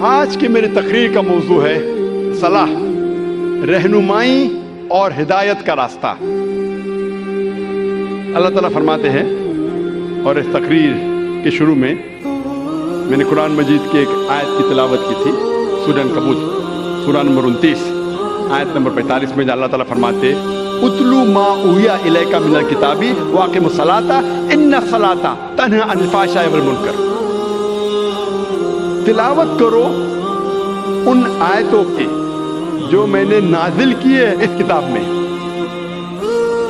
آج کی میری تقریر کا موضوع ہے صلاح، رہنمائی اور ہدایت کا راستہ۔ اللہ تعالیٰ فرماتے ہیں، اور اس تقریر کے شروع میں نے قرآن مجید کی ایک آیت کی تلاوت کی تھی، سورہ عنکبوت سورہ نمبر 29 آیت نمبر 45 میں اللہ تعالیٰ فرماتے اتلو ما اوحی الیک من الکتاب واقم الصلاۃ ان الصلاۃ تنہی عن الفحشاء والمنکر۔ تلاوت کرو ان آیتوں کی جو میں نے نازل کی ہے اس کتاب میں،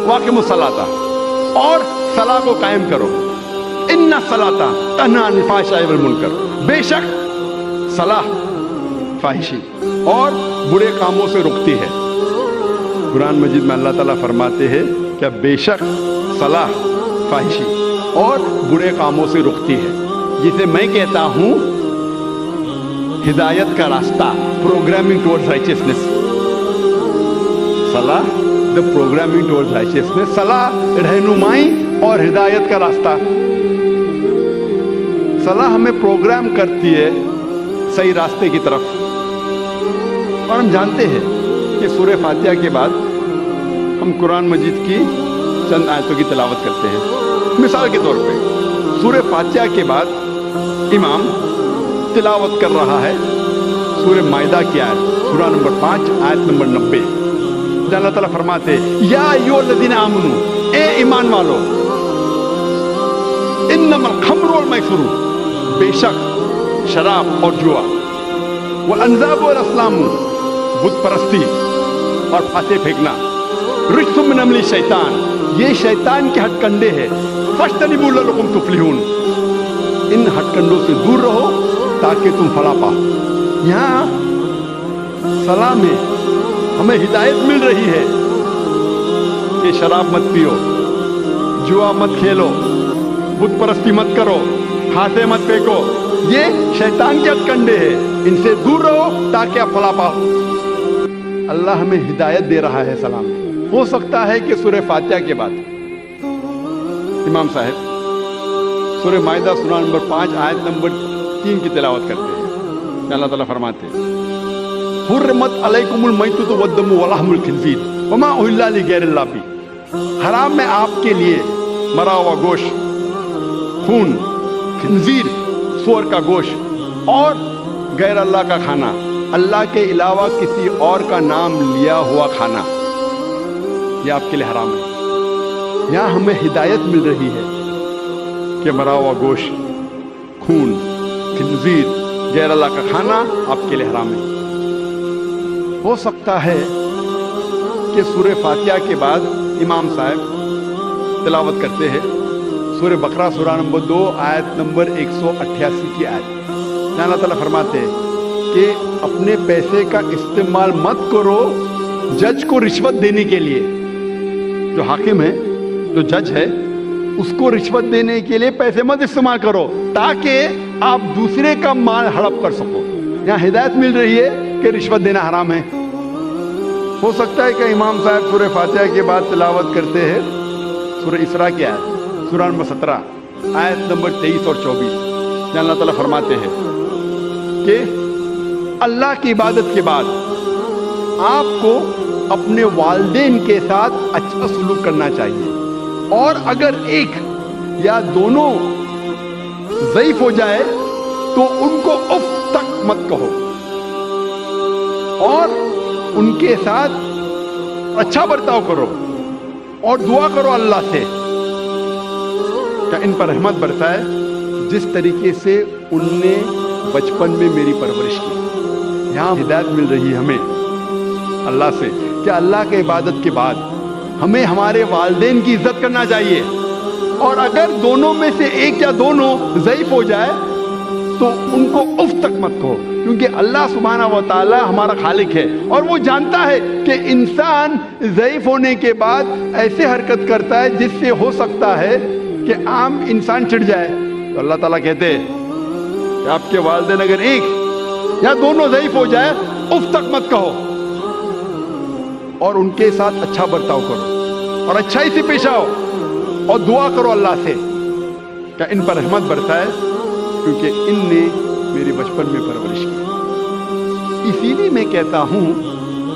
واقم الصلاۃ، اور صلاح کو قائم کرو، ان الصلاۃ تنہی عن الفحشاء والمنکر، بے شک صلاح فاحشی اور برے کاموں سے رکتی ہے۔ قرآن مجید میں اللہ تعالیٰ فرماتے ہیں کہ بے شک صلاح فاحشی اور برے کاموں سے رکتی ہے، جسے میں کہتا ہوں ہدایت کا راستہ، پروگرامنگ ٹورڈز رائچیسنس۔ صلاح دا پروگرامنگ ٹورڈز رائچیسنس، صلاح رہنمائی اور ہدایت کا راستہ۔ صلاح ہمیں پروگرام کرتی ہے صحیح راستے کی طرف، اور ہم جانتے ہیں کہ سورہ فاتحہ کے بعد ہم قرآن مجید کی چند آیتوں کی تلاوت کرتے ہیں۔ مثال کے طور پہ سورہ فاتحہ کے بعد امام تلاوت کر رہا ہے سورہ مائدہ کی آیت، سورہ نمبر 5 آیت نمبر 90، جہاں اللہ تعالیٰ فرماتے یا ایھا الذین آمنوا، اے ایمان والو، انما الخمر والمیسر، بے شک شراب اور جوا، والانصاب والازلام، بت پرستی اور پھانسے پھینکنا، رجس من عمل الشیطان، یہ شیطان کے ہتھ کنڈے ہیں، فاجتنبوہ لعلکم تفلحون، ان ہتھ کنڈوں سے دور رہو تاکہ تم فلاح پاؤ۔ یہاں صلاح میں ہمیں ہدایت مل رہی ہے کہ شراب مت پیو، جوا مت کھیلو، بت پرستی مت کرو، پھانسے مت پھینکو، یہ شیطان کے ہتھ کنڈے ہیں، ان سے دور رہو تاکہ آپ فلاح پاؤ۔ اللہ ہمیں ہدایت دے رہا ہے صلاح میں۔ ہو سکتا ہے کہ سورہ فاتحہ کے بعد امام صاحب سورہ مائدہ سورہ نمبر 5 آیت نمبر 3 کی تلاوت کرتے ہیں، اللہ تعالیٰ فرماتے ہیں حرمت علیکم المیتۃ والدم ولحم الخنزیر وما اہل لغیر اللہ بہ، حرام ہے آپ کے لیے مرا ہوا گوشت، خون، خنزیر سور کا گوشت، اور غیر اللہ کا کھانا، اللہ کے علاوہ کسی اور کا نام لیا ہوا کھانا، یہ آپ کے لیے حرام ہے۔ یہاں ہمیں ہدایت مل رہی ہے کہ مرا ہوا گوشت، خون، خنزیر، غیر اللہ کا کھانا آپ کے لیے حرام ہے۔ ہو سکتا ہے کہ سورہ فاتحہ کے بعد امام صاحب تلاوت کرتے ہیں سورہ بقرہ سورہ نمبر 2 آیت نمبر 188 کی آیت، جہاں اللہ تعالیٰ فرماتے ہیں کہ اپنے پیسے کا استعمال مت کرو جج کو رشوت دینے کے لیے۔ جو حاکم ہے، جو جج ہے، اس کو رشوت دینے کے لیے پیسے مت استعمال کرو تاکہ آپ دوسرے کا مال ہڑپ کر سکو۔ یہاں ہدایت مل رہی ہے کہ رشوت دینا حرام ہے۔ ہو سکتا ہے کہ امام صاحب سورہ فاتحہ کے بعد تلاوت کرتے ہیں سورہ اسراء کی آیت، سورہ نمبر 17 آیت نمبر 23 اور 24، جہاں اللہ تعالیٰ فرماتے ہیں کہ اللہ کی عبادت کے بعد آپ کو اپنے والدین کے ساتھ اچھا سلوک کرنا چاہیے، اور اگر ایک یا دونوں ضعیف ہو جائے تو ان کو اف تک مت کہو، اور ان کے ساتھ اچھا برتاؤ کرو اور دعا کرو اللہ سے کہ ان پر رحمت برسائے جس طریقے سے ان نے بچپن میں میری پرورش کی۔ یہاں ہدایت مل رہی ہے ہمیں اللہ سے کہ اللہ کے عبادت کے بعد ہمیں ہمارے والدین کی عزت کرنا چاہیے، اور اگر دونوں میں سے ایک یا دونوں ضعیف ہو جائے تو ان کو اف تک مت کہو، کیونکہ اللہ سبحانہ و تعالی ہمارا خالق ہے، اور وہ جانتا ہے کہ انسان ضعیف ہونے کے بعد ایسے حرکت کرتا ہے جس سے ہو سکتا ہے کہ عام انسان چڑھ جائے۔ تو اللہ تعالیٰ کہتے ہیں کہ آپ کے والدین اگر ایک یا دونوں ضعیف ہو جائے اف تک مت کہو، اور ان کے ساتھ اچھا برتاؤ کرو اور اچھائی سے پیش آؤ، اور دعا کرو اللہ سے کہ ان پر رحمت برسائے کیونکہ ان نے میری بچپن میں پرورش کی۔ اسی لیے میں کہتا ہوں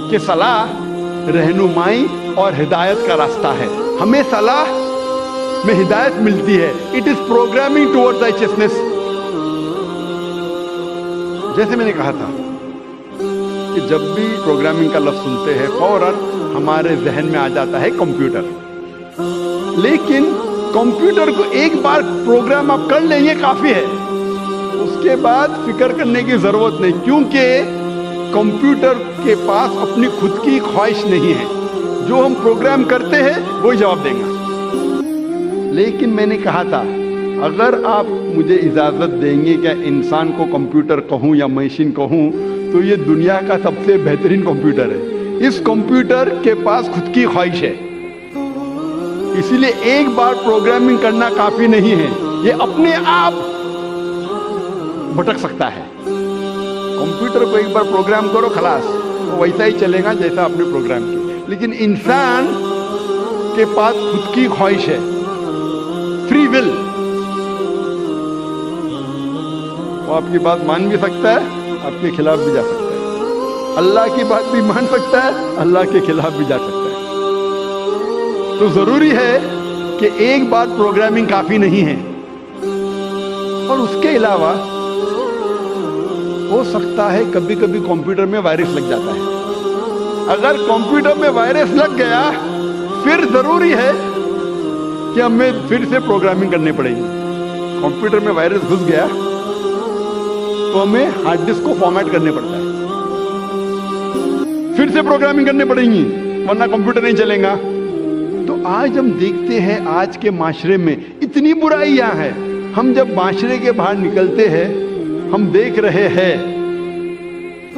کہ صلاح رہنمائی اور ہدایت کا راستہ ہے. ہمیں صلاح میں ہدایت ملتی ہے. It is programming toward رائچسنس. جیسے میں نے کہا تھا کہ جب بھی پروگرامنگ کا لفظ سنتے ہیں فوراً ہمارے ذہن میں آ جاتا ہے کمپیوٹر. لیکن کمپیوٹر کو ایک بار پروگرام آپ کر لیں یہ کافی ہے. اس کے بعد فکر کرنے کی ضرورت نہیں, کیونکہ کمپیوٹر کے پاس اپنی خود کی خواہش نہیں ہے. جو ہم پروگرام کرتے ہیں وہی جواب دیں گا. لیکن میں نے کہا تھا اگر آپ مجھے اجازت دیں گے کہ انسان کو کمپیوٹر کہوں یا مشین کہوں تو یہ دنیا کا سب سے بہترین کمپیوٹر ہے. اس کمپیوٹر کے پاس خود کی خواہش ہے. اسی لیے ایک بار پروگرامنگ کرنا کافی نہیں ہے. یہ اپنے آپ بھٹک سکتا ہے. کمپیوٹر کو ایک بار پروگرام کرو خلاص وہ ویسا ہی چلے گا جیسا آپ نے پروگرام کیا. لیکن انسان کے پاس خود کی خواہش ہے, فری ول. وہ آپ کی بات مان بھی سکتا ہے, آپ کے خلاف بھی جا سکتا ہے. اللہ کی بات بھی مان سکتا ہے, اللہ کے خلاف بھی جا سکتا ہے. تو ضروری ہے کہ ایک بار پروگرامنگ کافی نہیں ہے. اور اس کے علاوہ ہو سکتا ہے کبھی کبھی کمپیوٹر میں وائرس لگ جاتا ہے. اگر کمپیوٹر میں وائرس لگ گیا پھر ضروری ہے کہ ہمیں پھر سے پروگرامنگ کرنی پڑے گی. کمپیوٹر میں وائرس گھس گیا تو ہمیں ہارڈ ڈسک کو فارمیٹ کرنے پڑتا ہے, پھر سے پروگرامنگ کرنے پڑے گی ورنہ کمپیوٹر نہیں چلے گا. تو آج ہم دیکھتے ہیں آج کے معاشرے میں اتنی برائیاں ہیں. ہم جب معاشرے کے باہر نکلتے ہیں ہم دیکھ رہے ہیں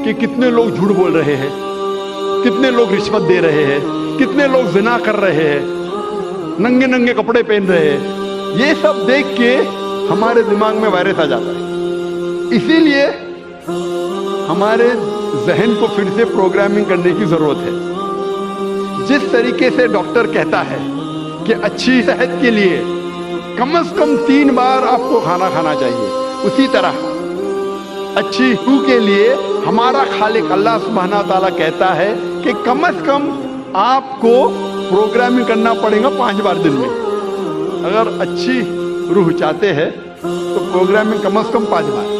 کہ کتنے لوگ جھوٹ بول رہے ہیں, کتنے لوگ رشوت دے رہے ہیں, کتنے لوگ زنا کر رہے ہیں, ننگے ننگے کپڑے پہن رہے ہیں. یہ سب دیکھ کے ہمارے دماغ میں وائرس آ جاتا ہے. اسی لیے ہمارے ذہن کو پھر سے پروگرامنگ کرنے کی ضرورت ہے. جس طریقے سے ڈاکٹر کہتا ہے کہ اچھی صحت کے لیے کم از کم 3 بار آپ کو کھانا کھانا چاہیے, اسی طرح اچھی روح کے لیے ہمارا خالق اللہ سبحانہ تعالیٰ کہتا ہے کہ کم از کم آپ کو پروگرامنگ کرنا پڑے گا 5 بار دن میں. اگر اچھی روح چاہتے ہیں تو پروگرامنگ کم از کم 5 بار.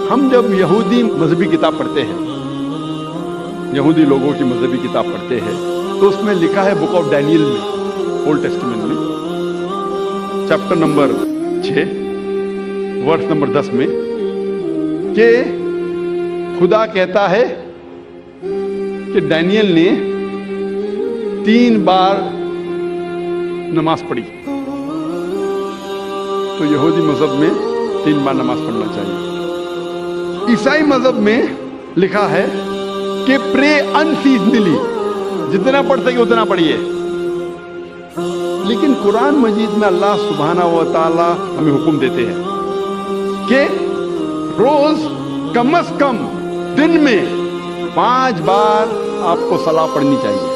ہم جب یہودی مذہبی کتاب پڑھتے ہیں, یہودی لوگوں کی مذہبی کتاب پڑھتے ہیں تو اس میں لکھا ہے بک آف ڈینیل میں, اولڈ ٹیسٹمنٹ میں چیپٹر نمبر 6 ورس نمبر 10 میں کہ خدا کہتا ہے کہ ڈینیل نے 3 بار نماز پڑھی. تو یہودی مذہب میں 3 بار نماز پڑھنا چاہیے. عیسائی مذہب میں لکھا ہے کہ پرے انسیزنلی, جتنا پڑھ سکے اتنا پڑھیے. لیکن قرآن مجید میں اللہ سبحانہ و تعالی ہمیں حکم دیتے ہیں کہ روز کم از کم دن میں 5 بار آپ کو صلاح پڑھنی چاہیے,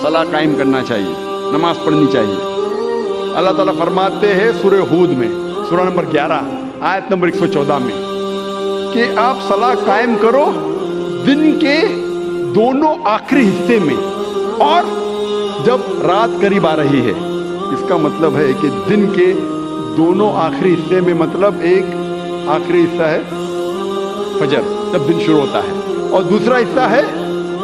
صلاح قائم کرنا چاہیے, نماز پڑھنی چاہیے. اللہ تعالیٰ فرماتے ہیں سورہ ہود میں سورہ نمبر 11 آیت نمبر 114 میں کہ آپ صلاح قائم کرو دن کے دونوں آخری حصے میں اور جب رات قریب آ رہی ہے. اس کا مطلب ہے کہ دن کے دونوں آخری حصے میں مطلب ایک آخری حصہ ہے فجر جب دن شروع ہوتا ہے اور دوسرا حصہ ہے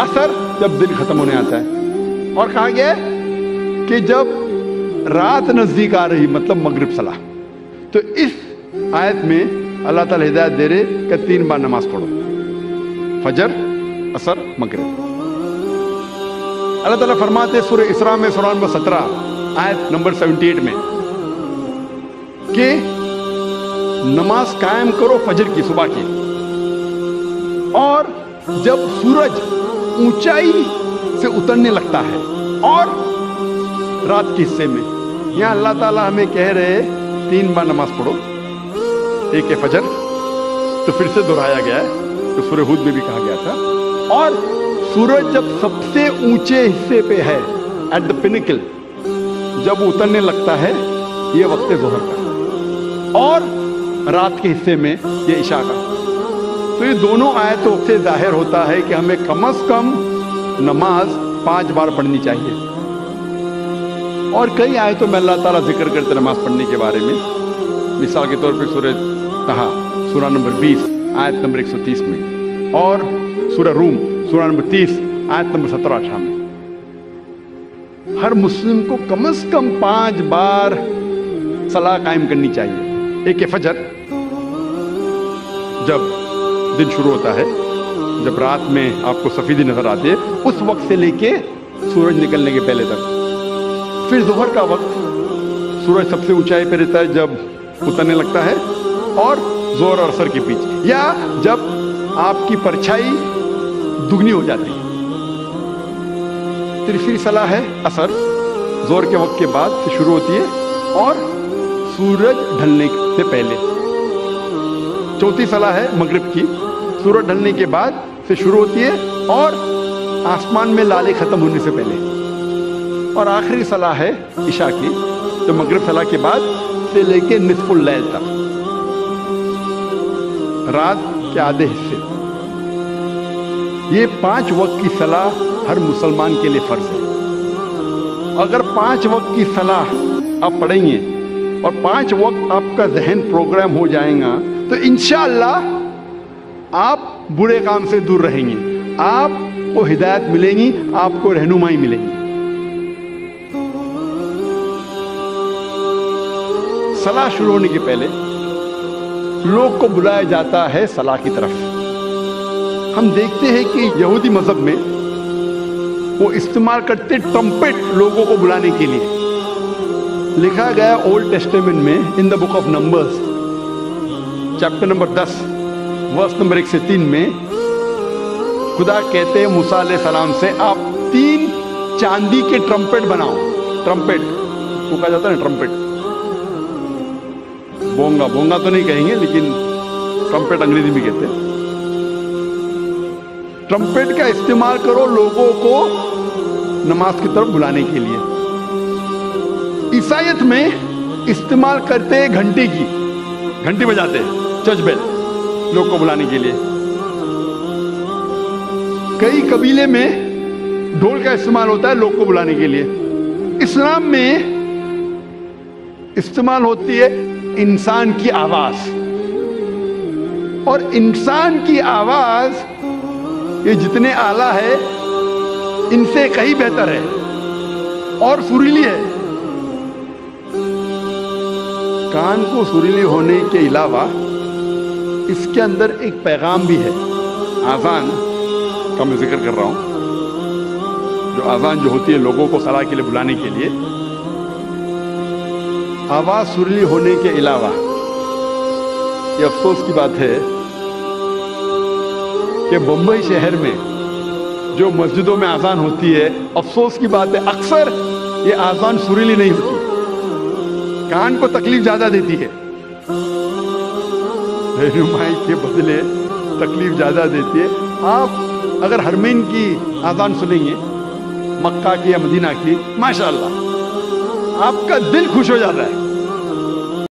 عصر جب دن ختم ہونے آتا ہے. اور کہا گیا ہے کہ جب رات نزدیک آ رہی مطلب مغرب صلاح. تو اس آیت میں اللہ تعالیٰ ہدایت دے رہے کہ 3 بار نماز پڑھو, فجر, عصر, مغرب. اللہ تعالیٰ فرماتے سورہ اسراء میں سورہ نمبر 17 آیت نمبر 78 میں کہ نماز قائم کرو فجر کی, صبح کی, اور جب سورج اونچائی سے اترنے لگتا ہے اور رات کے حصے میں. یہاں اللہ تعالیٰ ہمیں کہہ رہے 3 بار نماز پڑھو. ایک ہے فجر, تو پھر سے دہرایا گیا ہے, تو سورہ ہود میں بھی کہا گیا تھا. اور سورج جب سب سے اونچے حصے پہ ہے ایٹ دا پینیکل, جب اترنے لگتا ہے یہ وقت ظہر کا, اور رات کے حصے میں یہ عشاء کا. تو یہ دونوں آیتوں سے ظاہر ہوتا ہے کہ ہمیں کم از کم نماز 5 بار پڑھنی چاہیے. اور کئی آیتوں میں اللہ تعالیٰ ذکر کرتے نماز پڑھنے کے بارے میں. مثال کے طور پہ سورہ طہ سورہ نمبر 20 آیت نمبر 130 میں، اور سورہ روم سورہ نمبر 30 آیت نمبر 17-18 میں. ہر مسلم کو کم از کم 5 بار صلاح قائم کرنی چاہیے. ایک فجر، جب دن شروع ہوتا ہے، جب رات میں آپ کو سفیدی نظر آتی ہے، اس وقت سے لے کے سورج نکلنے کے پہلے تک. پھر ظہر کا وقت، سورج سب سے اونچائی پہ رہتا ہے جب اترنے لگتا ہے، اور ظہر اور عصر کے بیچ، یا جب آپ کی پرچھائی دگنی ہو جاتی ہے. تیسری صلاح ہے عصر، ظہر کے وقت کے بعد سے شروع ہوتی ہے اور سورج ڈھلنے سے پہلے. چوتھی صلاح ہے مغرب کی، سورج ڈھلنے کے بعد سے شروع ہوتی ہے اور آسمان میں لالے ختم ہونے سے پہلے. اور آخری صلاح ہے عشاء کی، جو مغرب صلاح کے بعد سے لے کے نصف اللیل تک، رات کے آدھے حصے. یہ 5 وقت کی صلاح ہر مسلمان کے لیے فرض ہے. اگر 5 وقت کی صلاح آپ پڑھیں گے اور 5 وقت آپ کا ذہن پروگرام ہو جائے گا تو انشاءاللہ آپ برے کام سے دور رہیں گے، آپ کو ہدایت ملے گی، آپ کو رہنمائی ملے گی. صلاح شروع ہونے کے پہلے لوگ کو بلایا جاتا ہے صلاح کی طرف. ہم دیکھتے ہیں کہ یہودی مذہب میں وہ استعمال کرتے ٹرمپٹ لوگوں کو بلانے کے لیے. لکھا گیا اولڈ ٹیسٹمنٹ میں in the book of Numbers chapter number 10 verse number 1 سے 3 میں خدا کہتے ہیں موسیٰ علیہ السلام سے، آپ 3 چاندی کے ٹرمپٹ بناؤ. ٹرمپٹ کو کہا جاتا ہے نا، ٹرمپٹ. بونگا بونگا تو نہیں کہیں گے، لیکن ٹرمپٹ انگریزی میں کہتے ہیں. ٹرمپٹ کا استعمال کرو لوگوں کو نماز کی طرف بلانے کے لیے. عیسائیت میں استعمال کرتے گھنٹی کی، گھنٹی بجاتے چرچ بیل لوگ کو بلانے کے لیے. کئی قبیلے میں ڈھول کا استعمال ہوتا ہے لوگ کو بلانے کے لیے. اسلام میں استعمال ہوتی ہے انسان کی آواز. اور انسان کی آواز یہ جتنے اعلیٰ ہے ان سے کہیں بہتر ہے اور سریلی ہے. کان کو سریلی ہونے کے علاوہ اس کے اندر ایک پیغام بھی ہے. آذان کا میں ذکر کر رہا ہوں، جو آذان جو ہوتی ہے لوگوں کو صلاح کے لیے بلانے کے لیے. آواز سریلی ہونے کے علاوہ یہ افسوس کی بات ہے کہ بمبئی شہر میں جو مسجدوں میں آذان ہوتی ہے، افسوس کی بات ہے اکثر یہ آذان سریلی نہیں ہوتی، کان کو تکلیف زیادہ دیتی ہے، رہنمائی کے بدلے تکلیف زیادہ دیتی ہے. آپ اگر حرمین کی آذان سنیں گے، مکہ کی یا مدینہ کی، ماشاءاللہ آپ کا دل خوش ہو جاتا ہے.